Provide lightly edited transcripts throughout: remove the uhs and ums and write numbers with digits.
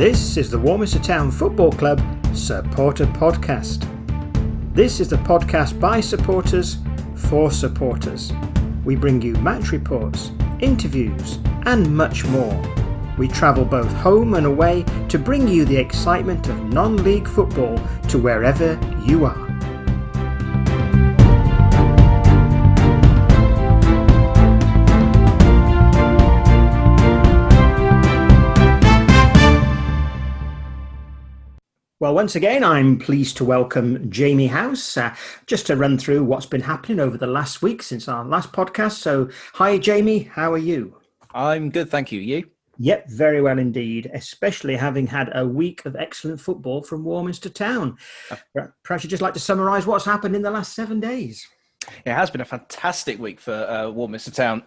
This is the Warminster Town Football Club Supporter Podcast. This is the podcast by supporters for supporters. We bring you match reports, interviews and much more. We travel both home and away to bring you the excitement of non-league football to wherever you are. Well, once again, I'm pleased to welcome Jamie House, just to run through what's been happening over the last week since our last podcast. So, hi, Jamie. How are you? I'm good, thank you. You? Yep, very well indeed, especially having had a week of excellent football from Warminster Town. Perhaps you'd just like to summarise what's happened in the last 7 days. It has been a fantastic week for Warminster Town.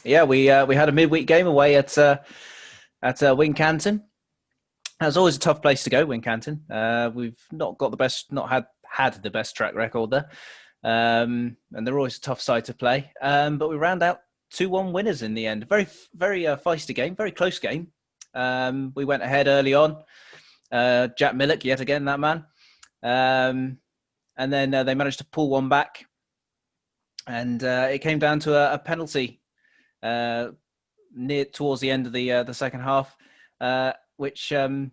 Yeah, we had a midweek game away at Wincanton. It's always a tough place to go, Wincanton. We've not had the best track record there, and they're always a tough side to play. But we round out 2-1 winners in the end. Very feisty game, very close game. We went ahead early on. Jack Millick, yet again, that man, and then they managed to pull one back, and it came down to a penalty near towards the end of the second half. Which Ian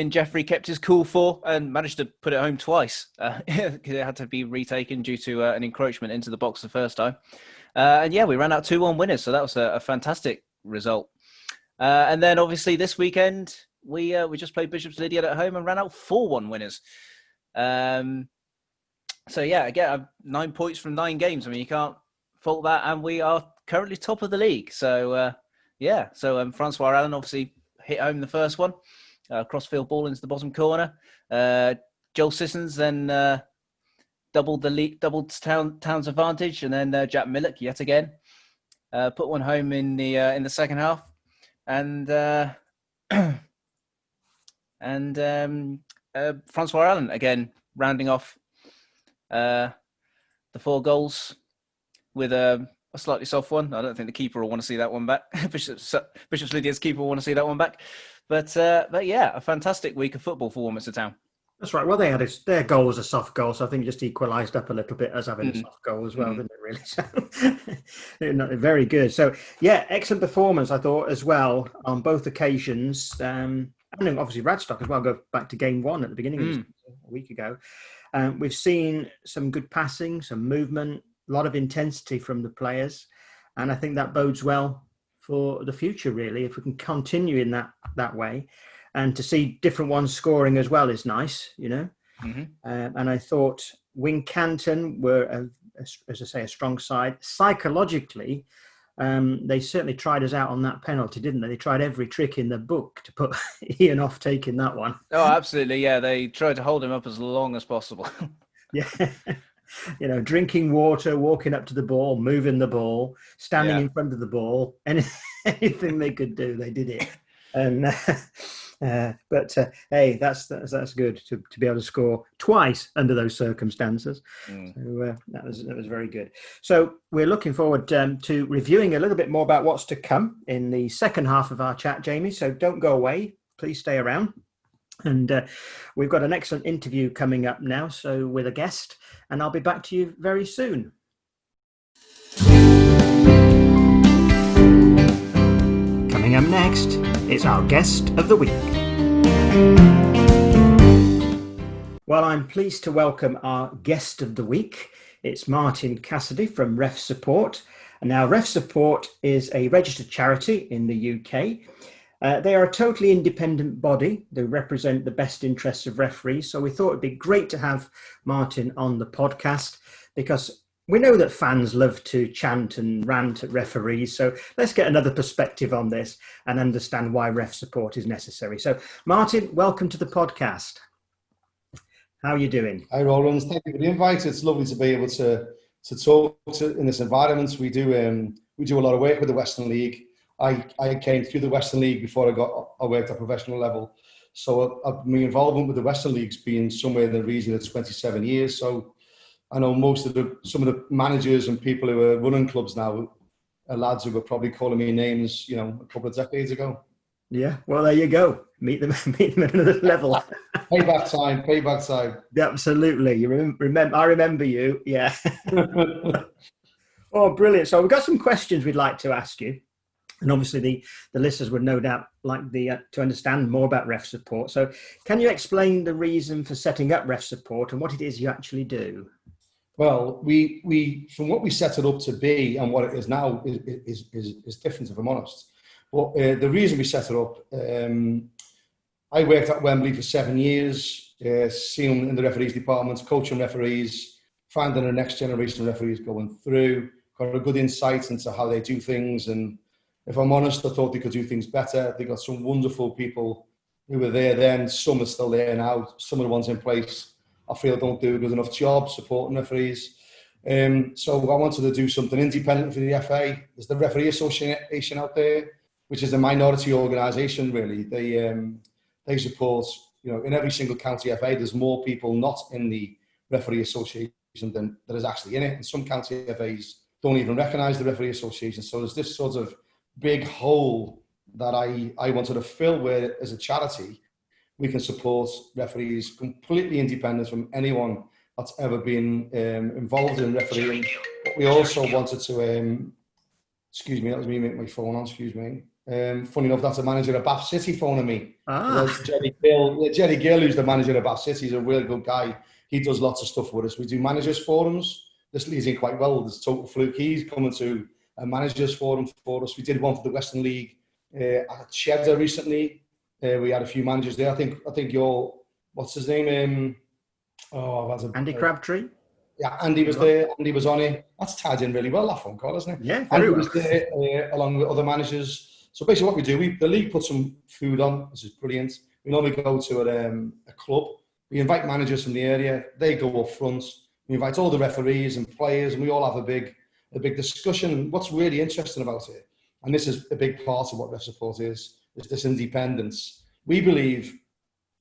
Jeffrey kept his cool for and managed to put it home twice. It had to be retaken due to an encroachment into the box the first time. And yeah, we ran out 2-1 winners, so that was a fantastic result. And then obviously this weekend, we just played Bishop's Lydiard at home and ran out 4-1 winners. So yeah, again, 9 points from 9 games. I mean, you can't fault that. And we are currently top of the league. So yeah, so Francois Allen obviously hit home the first one, crossfield ball into the bottom corner. Joel Sissons then doubled Town's advantage, and then Jack Millick yet again put one home in the second half, and Francois Allen again rounding off the 4 goals with a slightly soft one. I don't think the keeper will want to see that one back. Bishop's Lydiard's keeper will want to see that one back. But yeah, a fantastic week of football for Warminster Town. That's right. Well, their goal was a soft goal, so I think it just equalised up a little bit as having a soft goal as well, didn't it, really? So, very good. So, yeah, excellent performance, I thought, as well, on both occasions. And obviously Radstock as well, go back to game 1 at the beginning of the season, a week ago. We've seen some good passing, some movement, a lot of intensity from the players, and I think that bodes well for the future, really, if we can continue in that way. And to see different ones scoring as well is nice, you know. And I thought Wincanton were, as I say, a strong side. Psychologically, they certainly tried us out on that penalty, didn't they? They tried every trick in the book to put Ian off taking that one. Oh, absolutely, yeah. They tried to hold him up as long as possible. Yeah. You know, drinking water, walking up to the ball, moving the ball, standing in front of the ball, anything they could do, they did it. And but hey, that's good to be able to score twice under those circumstances. So that was very good. So we're looking forward to reviewing a little bit more about what's to come in the second half of our chat, Jamie. So don't go away. Please stay around. And we've got an excellent interview coming up now, so with a guest, and I'll be back to you very soon. Coming up next, it's our guest of the week. Well, I'm pleased to welcome our guest of the week. It's Martin Cassidy from Ref Support. And now Ref Support is a registered charity in the UK. They are a totally independent body. They represent the best interests of referees. So we thought it'd be great to have Martin on the podcast, because we know that fans love to chant and rant at referees. So let's get another perspective on this and understand why ref support is necessary. So Martin, welcome to the podcast. How are you doing? Hi, Roland. Thank you for the invite. It's lovely to be able to talk in this environment. We do a lot of work with the Western League. I came through the Western League before I worked at professional level. So my involvement with the Western League's been somewhere in the region of 27 years. So I know some of the managers and people who are running clubs now are lads who were probably calling me names, a couple of decades ago. Yeah. Well, there you go. Meet them, meet them at another level. Payback time, payback time. Absolutely. You remember? I remember you. Yeah. Oh, brilliant. So we've got some questions we'd like to ask you. And obviously, the listeners would no doubt like to understand more about ref support. So, can you explain the reason for setting up ref support and what it is you actually do? Well, we from what we set it up to be and what it is now is different, if I'm honest. But the reason we set it up, I worked at Wembley for 7 years, seeing in the referees department, coaching referees, finding the next generation of referees going through, got a good insight into how they do things. And if I'm honest, I thought they could do things better. They got some wonderful people who were there then. Some are still there now. Some of the ones in place, I feel, don't do a good enough job supporting referees. So I wanted to do something independent for the FA. There's the Referee Association out there, which is a minority organisation, really. They support, in every single county FA, there's more people not in the Referee Association than there is actually in it. And some county FAs don't even recognise the Referee Association. So there's this sort of big hole that I wanted to fill, where as a charity we can support referees completely independent from anyone that's ever been involved in refereeing. But we also wanted to excuse me, that was me making my phone on, excuse me. Funny enough, that's a manager of Bath City phoning me. That's Jerry Gill, who's the manager of Bath City. He's a real good guy. He does lots of stuff with us. We do managers forums. This leads in quite well. There's total fluke. He's coming to a managers forum for us. We did one for the Western League at Cheddar recently. We had a few managers there. I think your, what's his name? Andy Crabtree. Yeah, Andy was there. Andy was on it. That's tied in really well, that phone call, isn't it? Yeah, very well. Andy was there along with other managers. So basically what we do, the league puts some food on. This is brilliant. We normally go to a club. We invite managers from the area. They go up front. We invite all the referees and players, and we all have a big discussion. What's really interesting about it, and this is a big part of what ref support is this independence. We believe,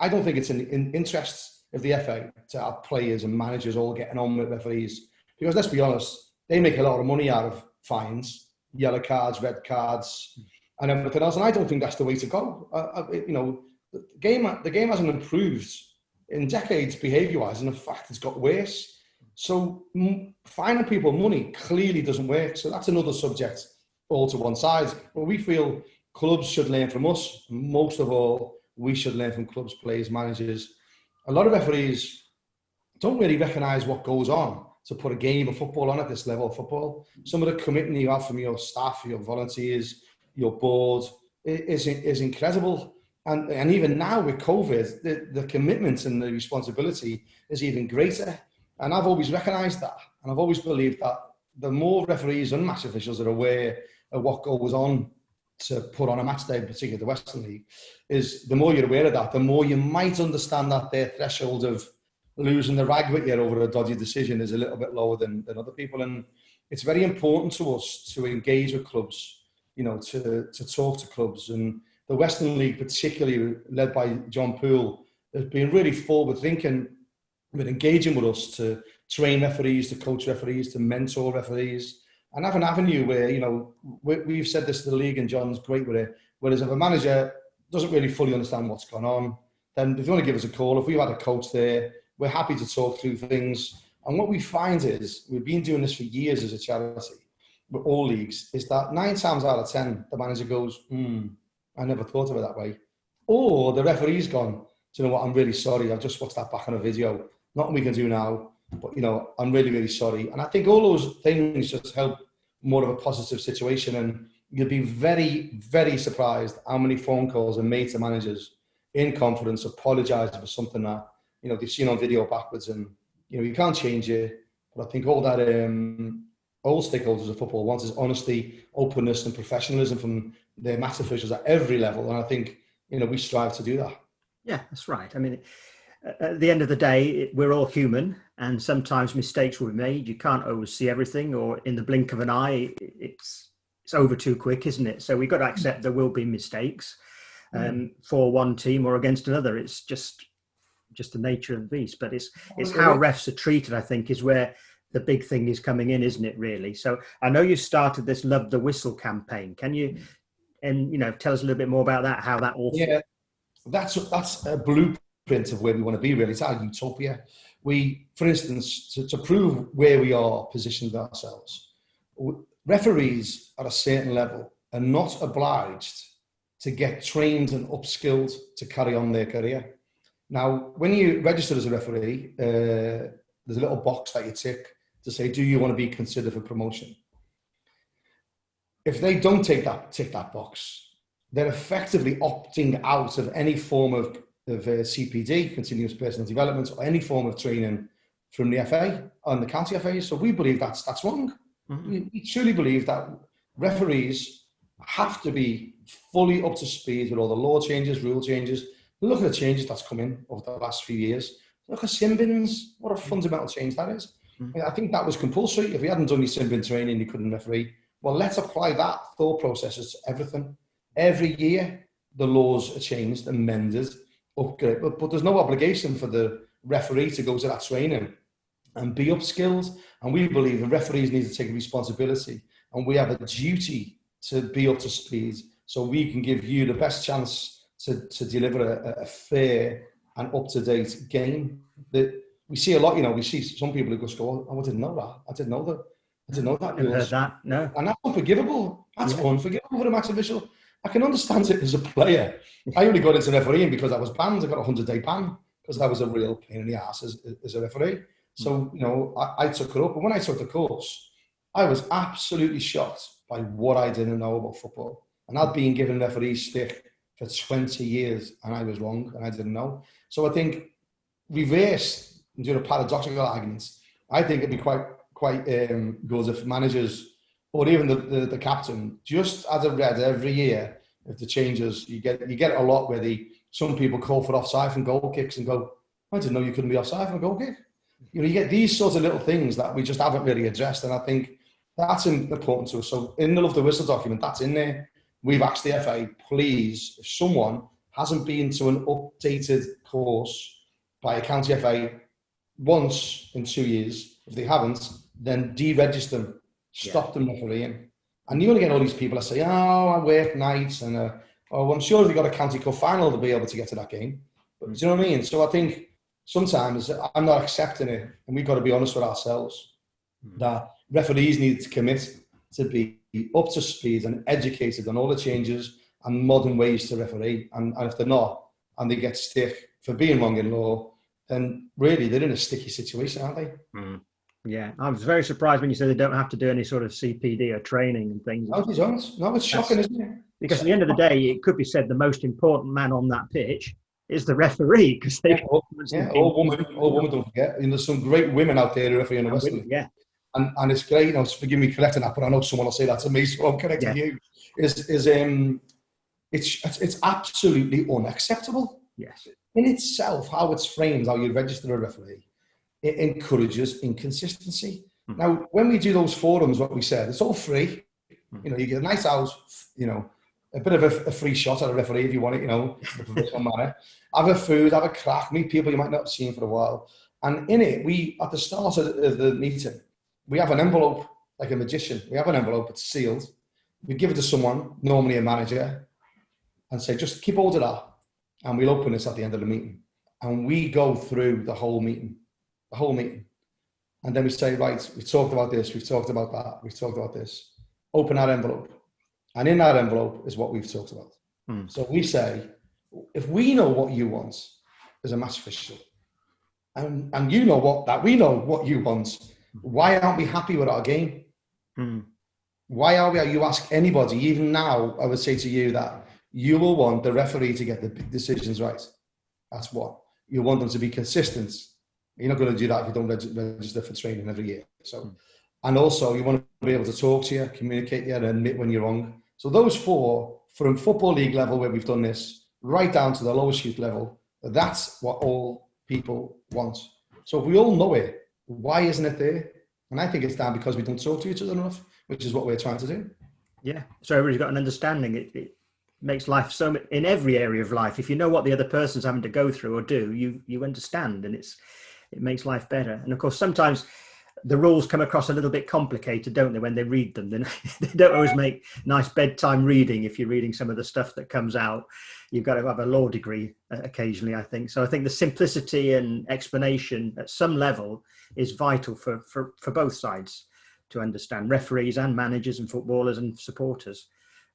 I don't think it's in interest of the FA to have players and managers all getting on with referees, because let's be honest, they make a lot of money out of fines, yellow cards, red cards, and everything else. And I don't think that's the way to go. The game hasn't improved in decades behaviour-wise, and in fact, it's got worse. So fining people money clearly doesn't work. So that's another subject all to one side. But we feel clubs should learn from us. Most of all, we should learn from clubs, players, managers. A lot of referees don't really recognise what goes on to put a game of football on at this level of football. Some of the commitment you have from your staff, your volunteers, your board is incredible. And even now with COVID, the commitment and the responsibility is even greater. And I've always recognised that. And I've always believed that the more referees and match officials are aware of what goes on to put on a match day, particularly the Western League, is the more you're aware of that, the more you might understand that their threshold of losing the rag with you over a dodgy decision is a little bit lower than other people. And it's very important to us to engage with clubs, to talk to clubs. And the Western League, particularly led by John Poole, has been really forward thinking with engaging with us to train referees, to coach referees, to mentor referees, and have an avenue where, we've said this to the league, and John's great with it, whereas if a manager doesn't really fully understand what's gone on, then if you want to give us a call, if we've had a coach there, we're happy to talk through things. And what we find is, we've been doing this for years as a charity, with all leagues, is that 9 times out of 10, the manager goes, I never thought of it that way. Or the referee's gone, do you know what, I'm really sorry, I've just watched that back on a video. Nothing we can do now, but I'm really, really sorry. And I think all those things just help more of a positive situation. And you'll be very, very surprised how many phone calls are made to managers in confidence, apologising for something that, they've seen on video backwards, and, you can't change it. But I think all that all stakeholders of football want is honesty, openness and professionalism from their match officials at every level. And I think, we strive to do that. Yeah, that's right. I mean, at the end of the day, we're all human, and sometimes mistakes will be made. You can't always see everything, or in the blink of an eye, it's over too quick, isn't it? So we've got to accept there will be mistakes for one team or against another. It's just the nature of the beast. But it's how refs are treated, I think, is where the big thing is coming in, isn't it, really? So I know you started this Love the Whistle campaign. Can you and tell us a little bit more about that, how that all. Yeah, that's a blueprint of where we want to be. Really, it's our utopia. For instance, to prove where we are positioned ourselves, referees at a certain level are not obliged to get trained and upskilled to carry on their career. Now, when you register as a referee, there's a little box that you tick to say, do you want to be considered for promotion? If they don't tick that box, they're effectively opting out of any form of CPD, continuous personal development, or any form of training from the FA and the county FA. So we believe that's wrong. Mm-hmm. We truly believe that referees have to be fully up to speed with all the law changes, rule changes. Look at the changes that's come in over the last few years. Look at sin bins. What a fundamental change that is. Mm-hmm. I think that was compulsory. If you hadn't done your sin bin training, you couldn't referee. Well, let's apply that thought process to everything. Every year, the laws are changed, amended, upgraded. But there's no obligation for the referee to go to that training and be upskilled. And we believe the referees need to take responsibility. And we have a duty to be up to speed so we can give you the best chance to deliver a fair and up-to-date game. That we see a lot, we see some people who just go, oh, I didn't know that. I didn't know that. Never heard that, no. And that's unforgivable. That's unforgivable for a match official. I can understand it as a player. I only got into refereeing because I was banned. I got a 100-day ban because I was a real pain in the ass as a referee. So, I took it up. And when I took the course, I was absolutely shocked by what I didn't know about football. And I'd been given referee stick for 20 years and I was wrong and I didn't know. So I think reverse, doing a paradoxical arguments, I think it'd be quite good if managers or even the captain, just as a red every year, if the changes, you get a lot where some people call for offside from goal kicks and go, I didn't know you couldn't be offside from a goal kick. You get these sorts of little things that we just haven't really addressed, and I think that's important to us. So in the Love the Whistle document, that's in there. We've asked the FA, please, if someone hasn't been to an updated course by a county FA once in 2 years, if they haven't, then deregister them, stop them refereeing. And you're going to get all these people that say, oh, I work nights, and I'm sure they got a county cup final to be able to get to that game. But do you know what I mean? So I think sometimes I'm not accepting it, and we've got to be honest with ourselves that referees need to commit to be up to speed and educated on all the changes and modern ways to referee. And if they're not, and they get stick for being wrong in law, then really they're in a sticky situation, aren't they? Mm. Yeah, I was very surprised when you said they don't have to do any sort of CPD or training and things. No, they don't. No, it's shocking, isn't it? Because at the end of the day, it could be said the most important man on that pitch is the referee, because they all women don't forget. There's some great women out there who referee in the West. Yeah. And it's great, forgive me correcting that, but I know someone will say that to me, so I'm correcting you. It's absolutely unacceptable. Yes. In itself, how it's framed, how you register a referee, it encourages inconsistency. Mm-hmm. Now, when we do those forums, what we said, it's all free. Mm-hmm. You get a nice house, a bit of a free shot at a referee if you want it, in a professional manner. Have a food, have a crack, meet people you might not have seen for a while. And in it, at the start of the meeting, we have an envelope, like a magician. We have an envelope, it's sealed. We give it to someone, normally a manager, and say, just keep hold of that. And we'll open this at the end of the meeting. And we go through the whole meeting. And then we say, right, we've talked about this, we've talked about that, we've talked about this. Open that envelope. And in that envelope is what we've talked about. Mm. So we say, if we know what you want as a match official, and you know we know what you want, why aren't we happy with our game? Mm. Why are we? You ask anybody, even now, I would say to you that you will want the referee to get the decisions right. That's what. You want them to be consistent. You're not going to do that if you don't register for training every year. So, and also you want to be able to talk to you, communicate to you, and admit when you're wrong. So those four, from Football League level where we've done this, right down to the lowest youth level, that's what all people want. So if we all know it, why isn't it there? And I think it's down because we don't talk to each other enough, which is what we're trying to do. Yeah. So everybody's got an understanding. It makes life so much, in every area of life. If you know what the other person's having to go through or do, you understand, and it makes life better. And of course, sometimes the rules come across a little bit complicated, don't they, when they read them? They don't always make nice bedtime reading if you're reading some of the stuff that comes out. You've got to have a law degree occasionally, I think. So I think the simplicity and explanation at some level is vital for both sides to understand, referees and managers and footballers and supporters.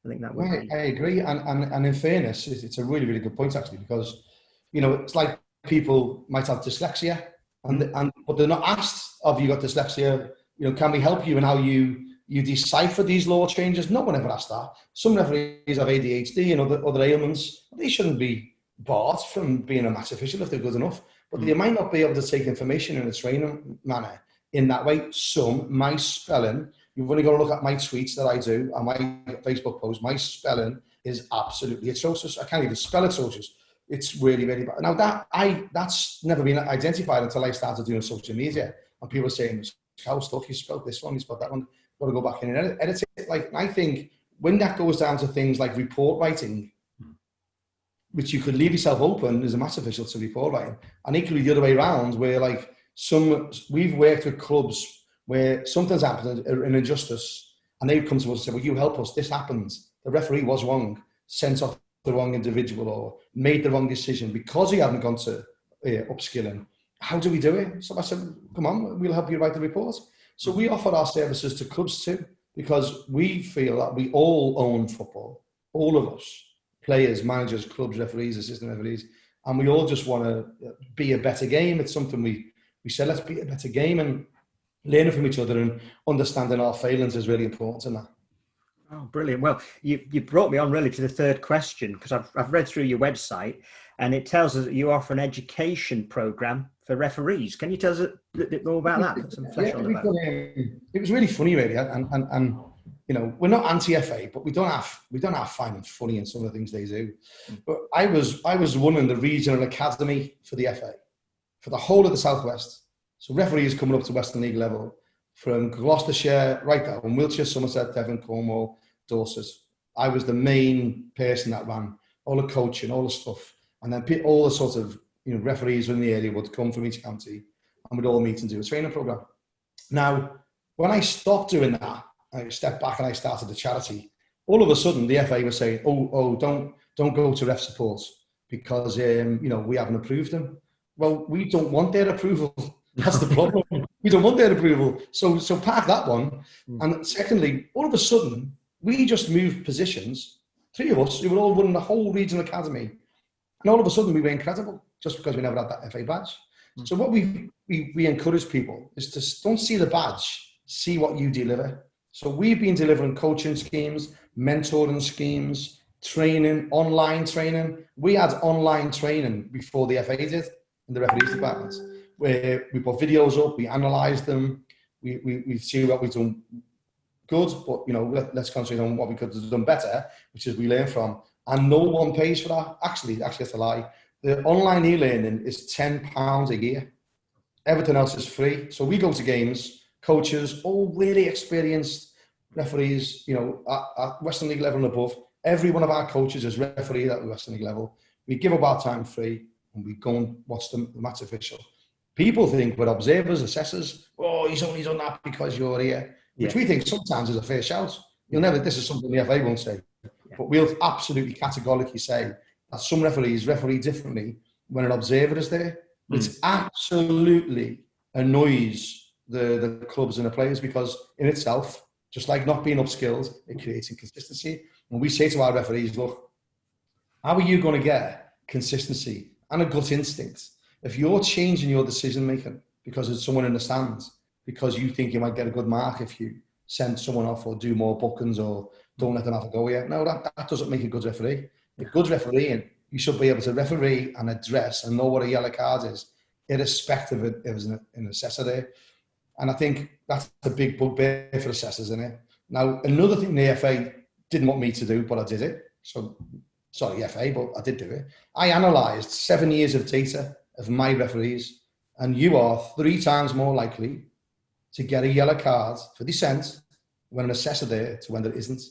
I think that would be... I agree. And in fairness, it's a really, really good point, actually, because, you know, it's like people might have dyslexia, but they're not asked, have you got dyslexia? You know, can we help you in how you decipher these law changes? No one ever asked that. Some referees have ADHD and other ailments. They shouldn't be barred from being a match official if they're good enough, but they might not be able to take information in a training manner in that way. My spelling, you've only got to look at my tweets that I do and my Facebook posts. My spelling is absolutely atrocious. I can't even spell atrocious. It's really, really bad. Now that's never been identified until I started doing social media, and people saying, "How stuff you spelled this one, you spelled that one." Got to go back in and edit it. Like, I think when that goes down to things like report writing, which you could leave yourself open as a match official to report writing, and equally the other way around, where like we've worked with clubs where something's happened, an injustice, and they would come to us and say, "Well, you help us. This happens. The referee was wrong, sent off the wrong individual, or made the wrong decision because he hadn't gone to upskilling. How do we do it?" So I said, "Come on, we'll help you write the report." So we offer our services to clubs too, because we feel that we all own football, all of us, players, managers, clubs, referees, assistant referees, and we all just want to be a better game. It's something we said, let's be a better game, and learning from each other and understanding our failings is really important in that. Oh, brilliant. Well, you brought me on really to the third question, because I've read through your website and it tells us that you offer an education program for referees. Can you tell us a little bit more about that? Put some flesh on the bone. It was really funny, really, and you know, we're not anti-FA, but we don't have finding funny in some of the things they do. But I was running the regional academy for the FA for the whole of the Southwest. So referees coming up to Western League level from Gloucestershire right down, Wiltshire, Somerset, Devon, Cornwall, Dorset. I was the main person that ran all the coaching, all the stuff, and then all the sort of, you know, referees in the area would come from each county and we'd all meet and do a training program. Now, when I stopped doing that, I stepped back and I started the charity. All of a sudden, the FA was saying, "Oh, don't go to ref support because you know, we haven't approved them." Well, we don't want their approval. That's the problem. We don't want their approval. So park that one. And secondly, all of a sudden, we just moved positions. 3 of us, who were all running the whole regional academy, and all of a sudden we were incredible just because we never had that FA badge. So what we encourage people is to don't see the badge, see what you deliver. So we've been delivering coaching schemes, mentoring schemes, training, online training. We had online training before the FA did in the referees department, where we put videos up, we analyse them, we see what we've done good, but you know, let's concentrate on what we could have done better, which is we learn from. And no one pays for that. Actually, that's a lie. The online e-learning is £10 a year. Everything else is free. So we go to games, coaches, all really experienced referees, you know, at Western League level and above. Every one of our coaches is referee at the Western League level. We give up our time free and we go and watch the match official. People think we're observers, assessors. Oh, he's only done that because you're here. Which we think sometimes is a fair shout. This is something the FA won't say. But we'll absolutely categorically say that some referees referee differently when an observer is there, which absolutely annoys the clubs and the players, because in itself, just like not being upskilled, it creates inconsistency. And we say to our referees, look, how are you going to get consistency and a gut instinct if you're changing your decision making because there's someone in the stands, because you think you might get a good mark if you send someone off or do more bookings or don't let them have a go yet? No, that doesn't make a good referee. A good referee, you should be able to referee and address and know what a yellow card is, irrespective of if there's an assessor there. And I think that's a big bugbear for assessors, isn't it? Now, another thing the FA didn't want me to do, but I did it. So, sorry, FA, but I did do it. I analysed 7 years of data of my referees, and you are 3 times more likely to get a yellow card for dissent when an assessor there to when there isn't.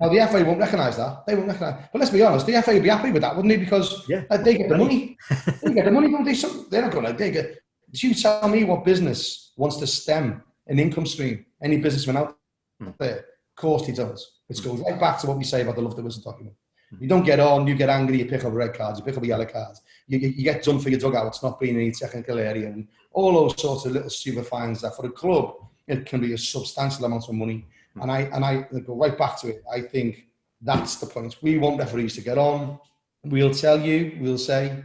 Now, the FA won't recognise that. They won't recognise. But let's be honest, the FA would be happy with that, wouldn't they? Because they get the money. They get the money, don't they? They're not going to. Did you tell me what business wants to stem an income stream? Any businessman out there? Of course he does. It goes right back to what we say about the love that wasn't document. You don't get on, you get angry, you pick up red cards, you pick up yellow cards, you get done for your dugouts, not being in any technical area, and all those sorts of little super fines that for a club, it can be a substantial amount of money. And I go right back to it. I think that's the point. We want referees to get on. We'll tell you, we'll say,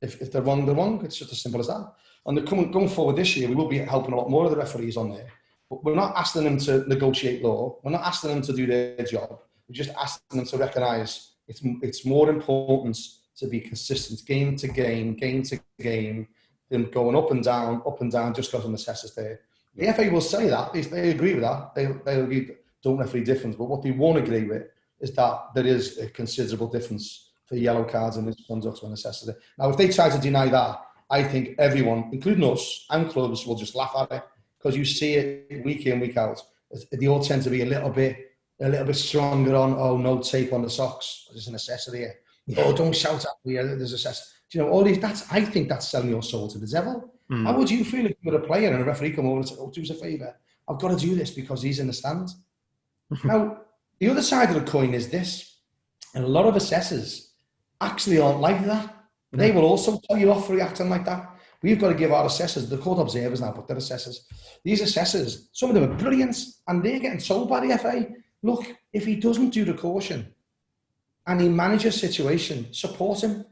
if they're wrong, they're wrong. It's just as simple as that. And going forward this year, we will be helping a lot more of the referees on there. But we're not asking them to negotiate law. We're not asking them to do their job. We're just asking them to recognise it's more important to be consistent game to game than going up and down just because an assessor's there. The FA will say that. They agree with that. They agree, don't referee difference. But what they won't agree with is that there is a considerable difference for yellow cards and misconduct when assessors there. Now, if they try to deny that, I think everyone, including us and clubs, will just laugh at it, because you see it week in, week out. They all tend to be a little bit stronger on, oh, no tape on the socks, there's an assessor here. Oh, don't shout at me, there's an assessor. Do you know, all these, I think that's selling your soul to the devil. How would you feel if you were a player and a referee come over and say, oh, do us a favour, I've got to do this because he's in the stand? Now, the other side of the coin is this, and a lot of assessors actually aren't like that. They will also tell you off for reacting like that. We've got to give our assessors, they're called observers now, but they're assessors. These assessors, some of them are brilliant, and they're getting told by the FA, look, if he doesn't do the caution and he manages a situation, support him.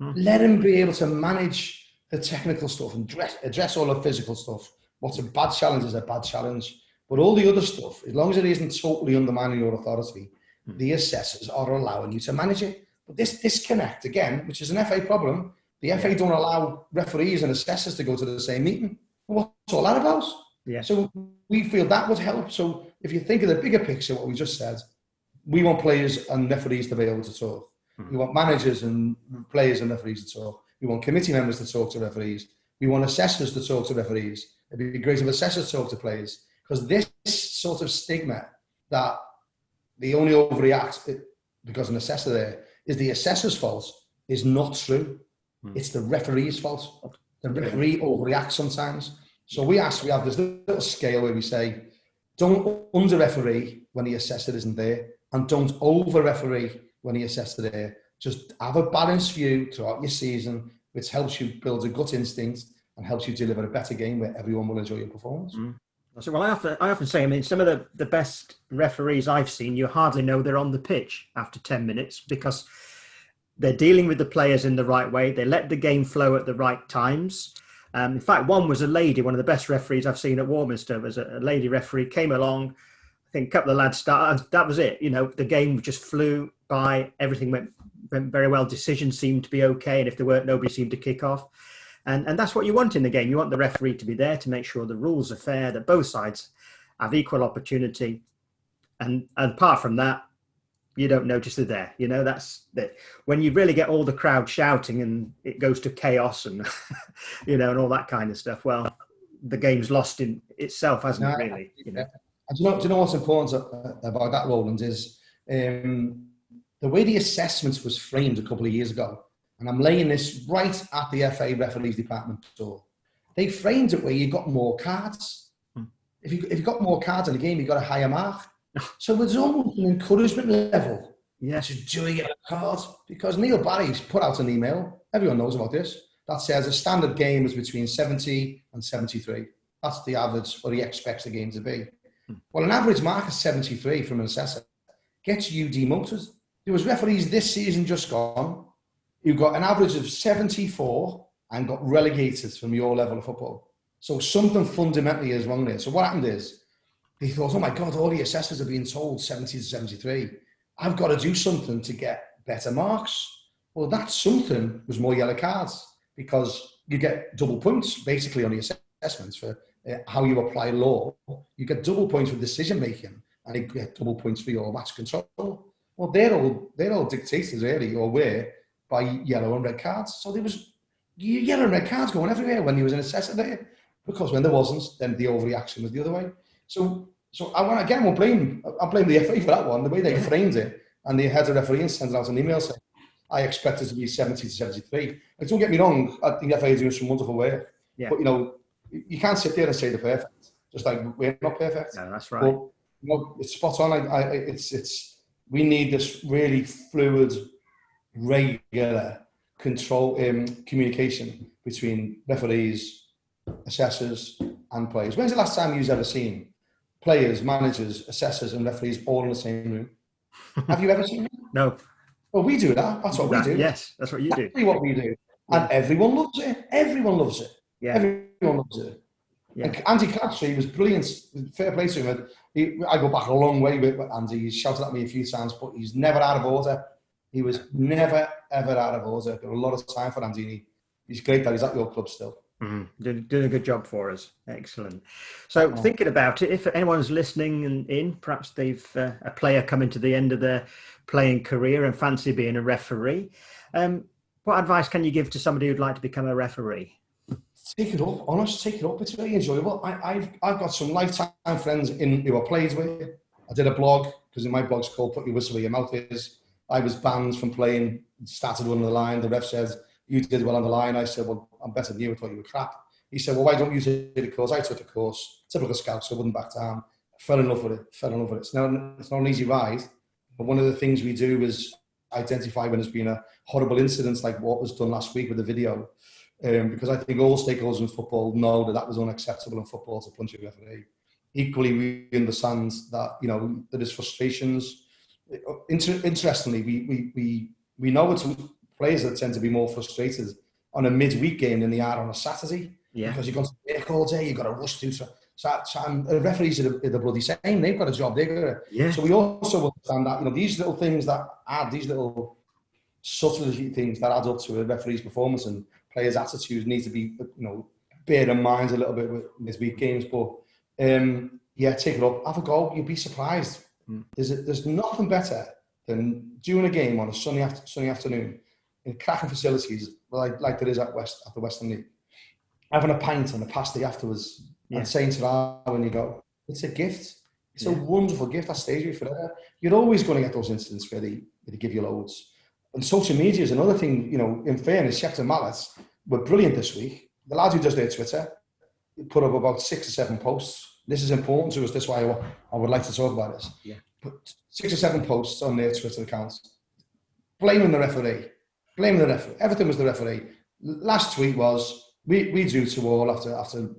Let him be able to manage the technical stuff and address all the physical stuff. What's a bad challenge is a bad challenge. But all the other stuff, as long as it isn't totally undermining your authority, the assessors are allowing you to manage it. But this disconnect, again, which is an FA problem, the FA don't allow referees and assessors to go to the same meeting. What's all that about? Yeah. So we feel that would help. So if you think of the bigger picture, what we just said, we want players and referees to be able to talk. We want managers and players and referees to talk. We want committee members to talk to referees. We want assessors to talk to referees. It'd be great if assessors talk to players, because this sort of stigma that they only overreact because an assessor there is the assessor's fault is not true. It's the referee's fault. The referee overreacts sometimes. So we have this little scale where we say, don't under-referee when the assessor isn't there, and don't over-referee when the assessor there. Just have a balanced view throughout your season, which helps you build a gut instinct and helps you deliver a better game where everyone will enjoy your performance. So, well, I often say, I mean, some of the best referees I've seen, you hardly know they're on the pitch after 10 minutes because they're dealing with the players in the right way. They let the game flow at the right times. In fact, one was a lady, one of the best referees I've seen at Warminster was a lady referee, came along, I think a couple of lads started, that was it. You know, the game just flew by, everything went very well, decisions seemed to be okay, and if there weren't, nobody seemed to kick off. And that's what you want in the game. You want the referee to be there to make sure the rules are fair, that both sides have equal opportunity. And apart from that, you don't notice they're there. You know, that's that. When you really get all the crowd shouting and it goes to chaos and, you know, and all that kind of stuff, well, the game's lost in itself, hasn't it, really? You know? Do you know what's important about that, Roland, is the way the assessment was framed a couple of years ago, and I'm laying this right at the FA referees department door. They framed it where you got more cards. If you got more cards in the game, you got a higher mark. So there's almost an encouragement level to doing it a card, because Neil Barry's put out an email, everyone knows about this, that says a standard game is between 70 and 73. That's the average, what he expects the game to be. Well, an average mark of 73 from an assessor gets you demoted. There was referees this season just gone who got an average of 74 and got relegated from your level of football. So something fundamentally is wrong there. So what happened is, they thought, oh my God, all the assessors are being told 70 to 73. I've got to do something to get better marks. Well, that something was more yellow cards, because you get double points basically on the assessments for how you apply law. You get double points for decision making, and you get double points for your match control. Well, they're all dictated really, or were, by yellow and red cards. So there was yellow and red cards going everywhere when there was an assessor there, because when there wasn't, then the overreaction was the other way. So I blame the FA for that one, the way they framed it, and the head of refereeing sends out an email saying, I expect it to be 70 to 73. Like, don't get me wrong, I think FA are doing some wonderful work. Yeah. But, you can't sit there and say they're perfect. Just like we're not perfect. No, that's right. But, it's spot on. We need this really fluid, regular control communication between referees, assessors, and players. When's the last time you've ever seen players, managers, assessors, and referees all in the same room? Have you ever seen it? No. Well, we do that. That's what we do. Yes, that's what you do. Exactly what we do. And everyone loves it. Everyone loves it. Yeah. Everyone loves it. Yeah. And Andy Crabtree was brilliant. Fair play to him. I go back a long way with Andy. He's shouted at me a few times, but he's never out of order. He was never, ever out of order. Got a lot of time for Andy. He's great that he's at your club still. Doing a good job for us. Excellent. So thinking about it, if anyone's listening in, perhaps they've a player coming to the end of their playing career and fancy being a referee, what advice can you give to somebody who'd like to become a referee? Take it up, honest. Take it up. It's very enjoyable. I've got some lifetime friends who I played with. I did a blog because in my blog's called "Put Your Whistle Where Your Mouth Is." I was banned from playing. Started running the line. The ref said, "You did well on the line." I said, "Well, I'm better than you. I thought you were crap." He said, "Well, why don't you take the course?" I took the course. Typical scout, so I wouldn't back down. Fell in love with it. It's not an easy ride, but one of the things we do is identify when there's been a horrible incident like what was done last week with the video. Because I think all stakeholders in football know that was unacceptable in football to punch a referee. Equally, we understand that there is frustrations. Interestingly, we know it's players that tend to be more frustrated on a midweek game than they are on a Saturday. Yeah. Because you've got to work all day, you've got to rush through. So the referees are the bloody same. They've got a job. So we also understand that these little things that add, these little subtlety things that add up to a referee's performance and players' attitudes need to be, bear in mind a little bit with midweek games. But take it up, have a go. You'd be surprised. There's nothing better than doing a game on a sunny afternoon in cracking facilities like there is at the Western League, having a pint and a pasty afterwards, and saying to that when you go, it's a gift. It's a wonderful gift that stays with you forever. You're always going to get those incidents where they give you loads. And social media is another thing, in fairness, Shepton Mallet were brilliant this week. The lad who does their Twitter put up about 6 or 7 posts. This is important to us. That's why I would like to talk about this. Yeah. Put 6 or 7 posts on their Twitter accounts, blaming the referee. Everything was the referee. Last tweet was, we drew 2-2 after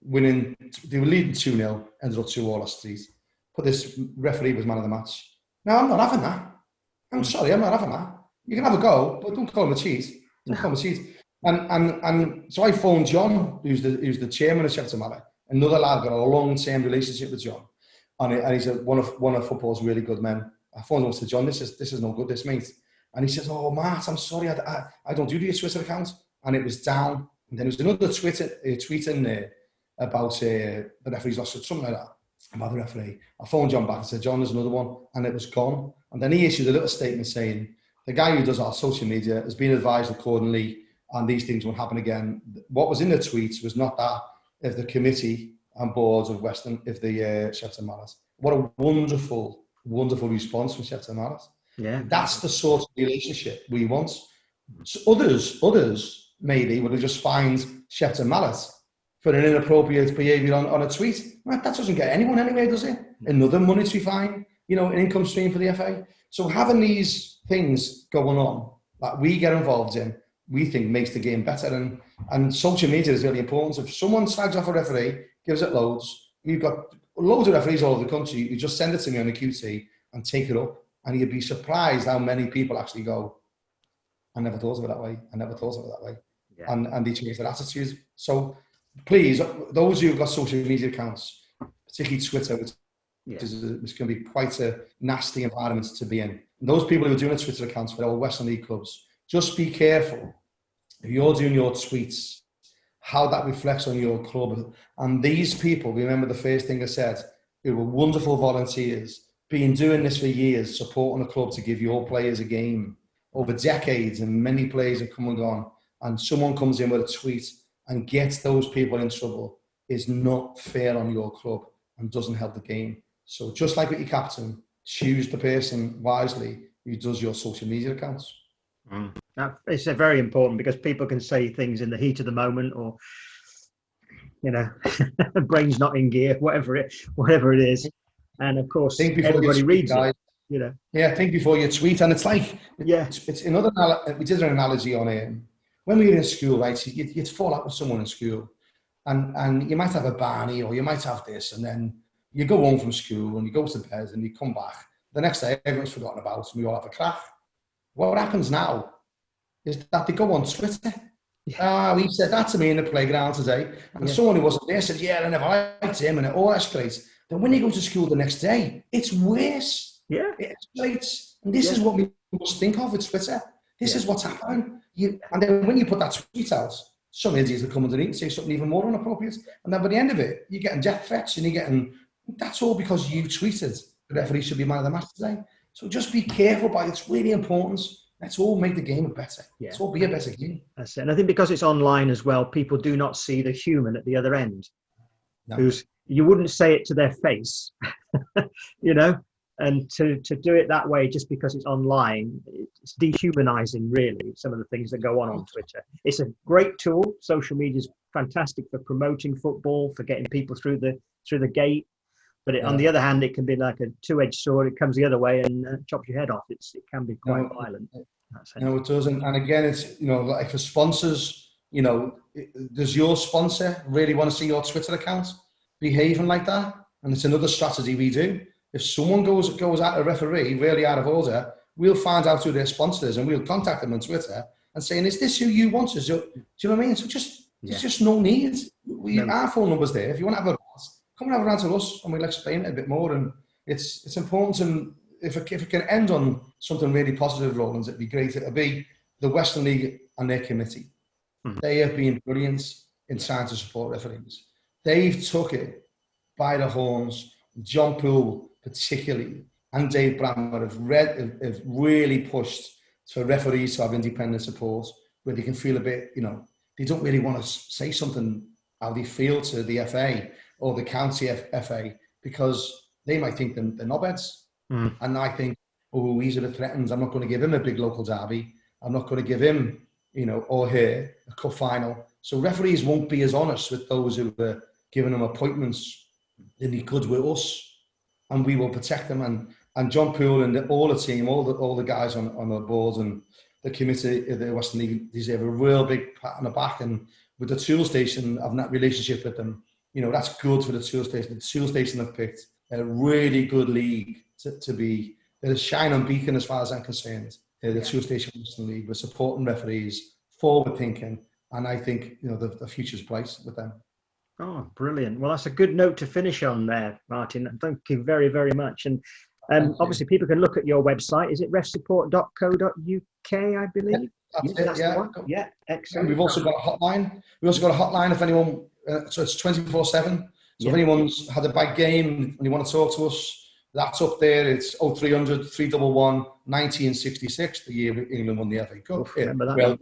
winning. They were leading 2-0, ended up 2-2 last street. But this referee was man of the match. Now, I'm not having that. I'm sorry, I'm not having that. You can have a go, but don't call him a cheat. And so I phoned John, who's the chairman of Shepton Mallet. Another lad got a long-term relationship with John, and he's one of football's really good men. I phoned him and said, "John, this is no good, this mate." And he says, "Oh, Matt, I'm sorry, I don't do the Twitter account," and it was down. And then there was another tweet in there about the referee's lost or something like that about the referee. I phoned John back and said, "John, there's another one," and it was gone. And then he issued a little statement saying, "The guy who does our social media has been advised accordingly, and these things won't happen again." What was in the tweets was not that of the committee and boards of the Shepton Mallet. What a wonderful, wonderful response from Shepton Mallet. Yeah, that's the sort of relationship we want. So others maybe would have just fined Shepton Mallet for an inappropriate behaviour on a tweet. That doesn't get anyone anywhere, does it? Another monetary fine, an income stream for the FA. So having these things going on that we get involved in, we think makes the game better. And social media is really important. If someone slags off a referee, gives it loads, we've got loads of referees all over the country, you just send it to me on a QT and take it up. And you'd be surprised how many people actually go, "I never thought of it that way. I never thought of it that way." Yeah. And they change their attitudes. So please, those who've got social media accounts, particularly Twitter, which can be quite a nasty environment to be in. And those people who are doing Twitter accounts for all Western League clubs, just be careful. If you're doing your tweets, how that reflects on your club. And these people, remember the first thing I said, who were wonderful volunteers, been doing this for years, supporting a club to give your players a game over decades, and many players have come and gone, and someone comes in with a tweet and gets those people in trouble, is not fair on your club and doesn't help the game. So just like with your captain, choose the person wisely who does your social media accounts. It's very important because people can say things in the heat of the moment, or brain's not in gear, whatever it is, and of course Think before you everybody tweet, reads guys. it. Yeah, think before you tweet, and it's like Yeah, it's another. We did an analogy on when we were in school, right? So you'd fall out with someone in school, and you might have a Barney or you might have this, and then you go home from school and you go to bed and you come back. The next day, everyone's forgotten about it and we all have a crack. What happens now is that they go on Twitter. He said that to me in the playground today. And someone who wasn't there said, yeah, I never liked him, and it all escalates. Then when you go to school the next day, it's worse. Yeah. It escalates. And this is what we must think of with Twitter. This is what's happening. And then when you put that tweet out, some idiots will come underneath and say something even more inappropriate. And then by the end of it, you're getting death threats and that's all because you tweeted the referee should be man of the match today. So just be careful about it. It's really important. Let's all make the game better. Yeah. Let's all be a better game. That's it. And I think because it's online as well, people do not see the human at the other end. No. You wouldn't say it to their face, and to do it that way just because it's online, it's dehumanizing, really, some of the things that go on Twitter. It's a great tool. Social media is fantastic for promoting football, for getting people through the gate. But on the other hand, it can be like a two-edged sword. It comes the other way and chops your head off. It can be quite violent. No, it doesn't. And again, it's, like for sponsors, does your sponsor really want to see your Twitter account behaving like that? And it's another strategy we do. If someone goes at a referee really out of order, we'll find out who their sponsor is and we'll contact them on Twitter and saying, is this who you want? Do you know what I mean? So there's just no need. Our phone number's there. If you want to have a come and have a rant to us and we'll explain it a bit more. And it's important. And if it can end on something really positive, Roland, it'd be great. It'd be the Western League and their committee. They have been brilliant in trying to support referees. They've took it by the horns. John Poole, particularly, and Dave Brammer have really pushed for referees to have independent support where they can feel a bit, they don't really want to say something how they feel to the FA or the county FA because they might think they're knobheads. And I think, he's a bit threatened. I'm not going to give him a big local derby. I'm not going to give him, or her, a cup final. So referees won't be as honest with those who are giving them appointments than he could with us. And we will protect them. And John Poole and all the team, all the guys on the board and the committee of the Western League deserve a real big pat on the back. And with the tool station, having that relationship with them, that's good for the tool station. The tool station have picked a really good league to be. They're a shining beacon as far as I'm concerned. They're the tool station Western League. We're supporting referees, forward thinking, and I think the future's bright with them. Oh, brilliant! Well, that's a good note to finish on there, Martin. Thank you very, very much. And obviously, people can look at your website. Is it refsupport.co.uk? I believe. That's it. Yeah. Yeah, excellent. And we've also got a hotline. We also got a hotline if anyone. So it's 24/7. So if anyone's had a bad game and you want to talk to us, that's up there. It's 0300 311 1966, the year England won the FA Cup. Remember that.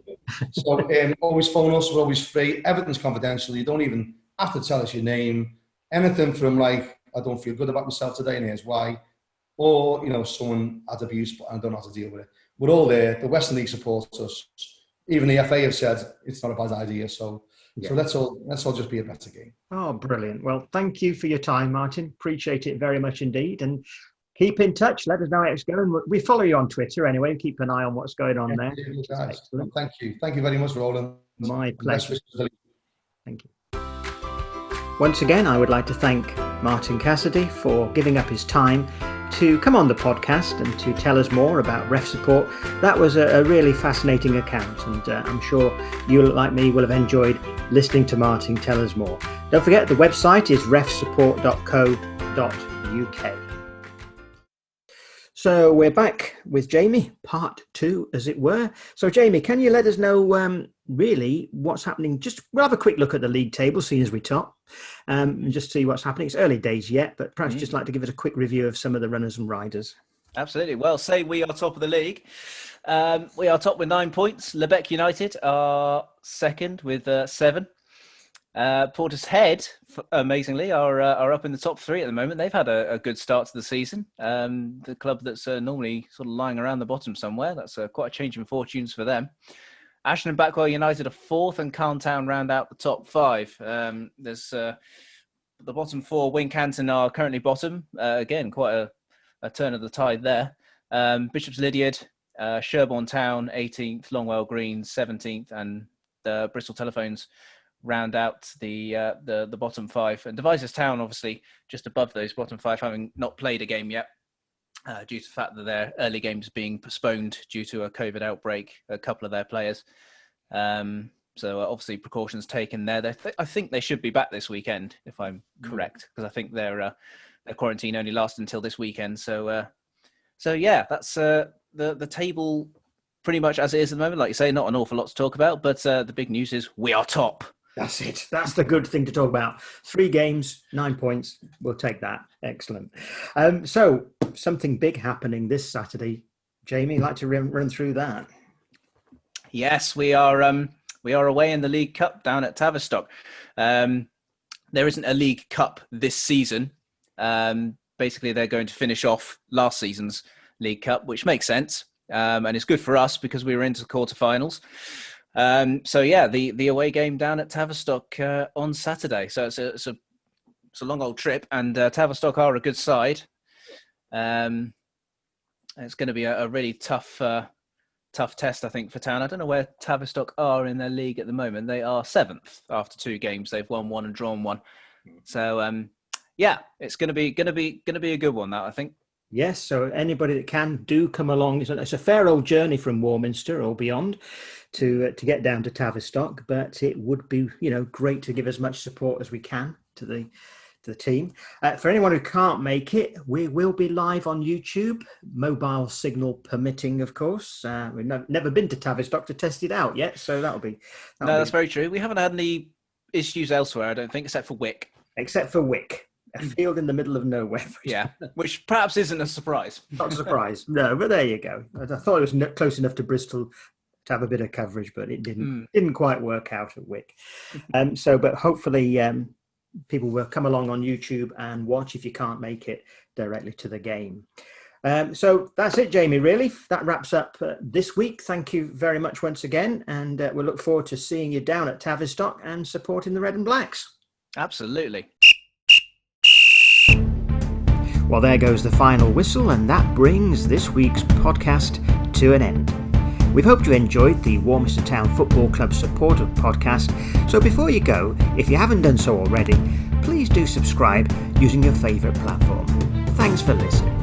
So always phone us. We're always free. Everything's confidential. You don't even have to tell us your name. Anything from I don't feel good about myself today and here's why. Or, someone had abuse but I don't know how to deal with it. We're all there. The Western League supports us. Even the FA have said it's not a bad idea. So let's all just be a better game. Oh, brilliant. Well, thank you for your time, Martin. Appreciate it very much indeed. And keep in touch. Let us know how it's going. We follow you on Twitter anyway. Keep an eye on what's going on there. Excellent. Thank you. Thank you very much, Roland. My pleasure. Thank you. Once again, I would like to thank Martin Cassidy for giving up his time to come on the podcast and to tell us more about Ref Support. That was a really fascinating account, and I'm sure you, like me, will have enjoyed listening to Martin tell us more. Don't forget, the website is refsupport.co.uk. So we're back with Jamie, part 2, as it were. So Jamie, can you let us know really what's happening? We'll have a quick look at the league table, seeing as we top, and just see what's happening. It's early days yet, but perhaps just like to give us a quick review of some of the runners and riders. Absolutely. Well, say we are top of the league. We are top with 9 points. Lebec United are second with 7. Portishead, amazingly, are up in the top 3 at the moment. They've had a good start to the season. The club that's normally sort of lying around the bottom somewhere. That's quite a change in fortunes for them. Ashton and Backwell United are 4th, and Carntown round out the top 5. There's the bottom 4. Wincanton are currently bottom. Again, quite a turn of the tide there. Bishop's Lydiard, Sherborne Town 18th, Longwell Green 17th, and the Bristol Telephones round out the bottom 5. And Devizes Town, obviously, just above those bottom 5, having not played a game yet, due to the fact that their early games being postponed due to a COVID outbreak, a couple of their players. So obviously precautions taken there. I think they should be back this weekend, if I'm correct, because I think their quarantine only lasts until this weekend. So yeah, that's the table pretty much as it is at the moment. Like you say, not an awful lot to talk about, but the big news is we are top. That's it. That's the good thing to talk about. 3 games, 9 points. We'll take that. Excellent. So something big happening this Saturday. Jamie, you'd like to run through that? Yes, we are away in the League Cup down at Tavistock. There isn't a League Cup this season. Basically, they're going to finish off last season's League Cup, which makes sense. And it's good for us because we were into the quarterfinals. So yeah, the away game down at Tavistock on Saturday. So it's a long old trip, and Tavistock are a good side. It's going to be a really tough test, I think, for Town. I don't know where Tavistock are in their league at the moment. They are 7th after 2 games. They've won 1 and drawn 1. So yeah, it's going to be a good one, that I think. Yes, so anybody that can do come along. It's a fair old journey from Warminster or beyond to get down to Tavistock, but it would be great to give as much support as we can to the team. For anyone who can't make it, we will be live on YouTube, mobile signal permitting, of course. We've never been to Tavistock to test it out yet, so that'll be. That's very true. We haven't had any issues elsewhere, I don't think, except for Wick. Except for Wick. A field in the middle of nowhere. Yeah, which perhaps isn't a surprise. Not a surprise. No, but there you go. I thought it was close enough to Bristol to have a bit of coverage, but it didn't quite work out at Wick. But hopefully people will come along on YouTube and watch, if you can't make it, directly to the game. So that's it, Jamie, really. That wraps up this week. Thank you very much once again, and we'll look forward to seeing you down at Tavistock and supporting the Red and Blacks. Absolutely. Well, there goes the final whistle, and that brings this week's podcast to an end. We've hoped you enjoyed the Warminster Town Football Club supporter podcast. So before you go, if you haven't done so already, please do subscribe using your favourite platform. Thanks for listening.